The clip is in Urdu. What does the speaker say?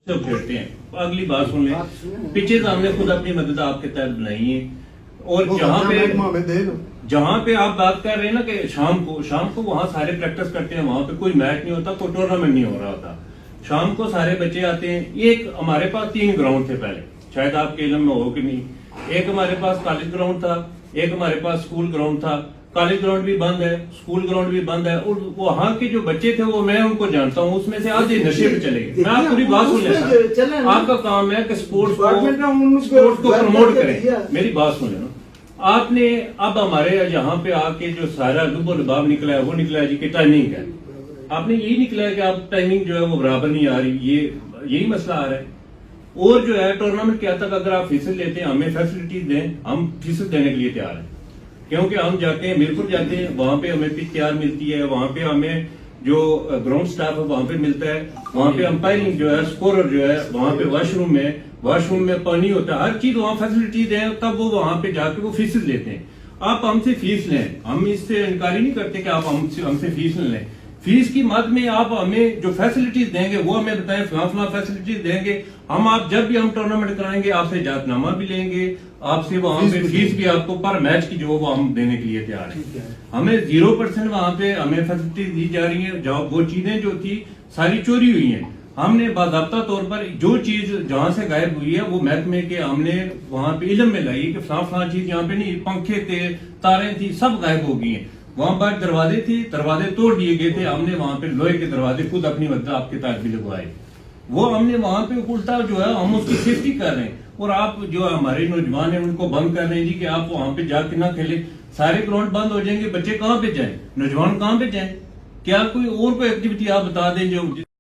جب کھیلتے ہیں اگلی بات سن لیں، پچیز ہم نے خود اپنی مدد آپ کے تحت بنائی ہے، اور جہاں پہ آپ بات کر رہے ہیں نا کہ شام کو وہاں سارے پریکٹس کرتے ہیں، وہاں پہ کوئی میچ نہیں ہوتا، کوئی ٹورنامنٹ نہیں ہو رہا ہوتا، شام کو سارے بچے آتے ہیں۔ ایک ہمارے پاس 3 گراؤنڈ تھے پہلے، شاید آپ کے علم میں ہو کہ نہیں، ایک ہمارے پاس کالج گراؤنڈ تھا، ایک ہمارے پاس اسکول گراؤنڈ تھا۔ کالج گراؤنڈ بھی بند ہے، اسکول گراؤنڈ بھی بند ہے، اور وہاں کے جو بچے تھے وہ میں ان کو جانتا ہوں، اس میں سے آدھے نشے پہ چلے گئے۔ میں آپ پوری بات سن لیتا، آپ کا کام ہے کہ سپورٹس کو پروموٹ کریں، میری بات سن لینا۔ آپ نے اب ہمارے یہاں پہ آ کے جو سارا لب و لباب نکلا ہے وہ نکلا ہے جی کہ ٹائمنگ ہے، آپ نے یہی نکلا ہے کہ آپ ٹائمنگ جو ہے وہ برابر نہیں آ رہی، یہی مسئلہ آ رہا ہے۔ اور جو ہے ٹورنامنٹ کیا تک اگر آپ فیصد لیتے ہیں، ہمیں فیسلٹیز دیں، ہم فیصد دینے کے لیے تیار ہیں، کیونکہ ہم جاتے ہیں میرپور جاتے ہیں، وہاں پہ ہمیں پچ تیار ملتی ہے، وہاں پہ ہمیں جو گراؤنڈ سٹاف ہے وہاں پہ ملتا ہے، وہاں پہ امپائرنگ جو ہے، اسکورر جو ہے، وہاں پہ واش روم میں پانی ہوتا ہے، ہر چیز وہاں فیسلٹیز ہیں، تب وہ وہاں پہ جا کے وہ فیصد لیتے ہیں۔ آپ ہم سے فیس لیں، ہم اس سے انکاری نہیں کرتے کہ آپ ہم سے فیس لیں، فیس کی مد میں آپ ہمیں جو فیسلٹیز دیں گے وہ ہمیں بتائیں، فلاں فیسلٹیز دیں گے ہم، آپ جب بھی ہم ٹورنامنٹ کرائیں گے آپ سے اجازت نامہ بھی لیں گے، آپ سے وہاں پہ فیس بھی آپ کو پر میچ کی جو وہ ہم دینے کے لیے تیار ہیں۔ ہمیں 0% وہاں پہ ہمیں فیسلٹیز دی جا رہی ہیں، وہ چیزیں جو تھی ساری چوری ہوئی ہیں، ہم نے باضابطہ طور پر جو چیز جہاں سے غائب ہوئی ہے وہ محکمے کے ہم نے وہاں پہ علم میں لائی کہ فلاں چیز یہاں پہ نہیں، پنکھے تھے، تاریں تھی، سب غائب ہو گئی ہیں۔ وہاں پر دروازے تھے، دروازے توڑ دیے گئے تھے، ہم نے وہاں پہ لوہے کے دروازے خود اپنی مدد آپ کے تحت بھی لگوائے، وہ ہم نے وہاں پہ الٹا جو ہے ہم اس کی سیفٹی کر رہے ہیں، اور آپ جو ہمارے نوجوان ہیں ان کو بند کر رہے ہیں جی کہ آپ وہاں پہ جا کے نہ کھیلیں، سارے گراؤنڈ بند ہو جائیں گے، بچے کہاں پہ جائیں، نوجوان کہاں پہ جائیں؟ کیا کوئی اور کوئی ایکٹیویٹی آپ بتا دیں جو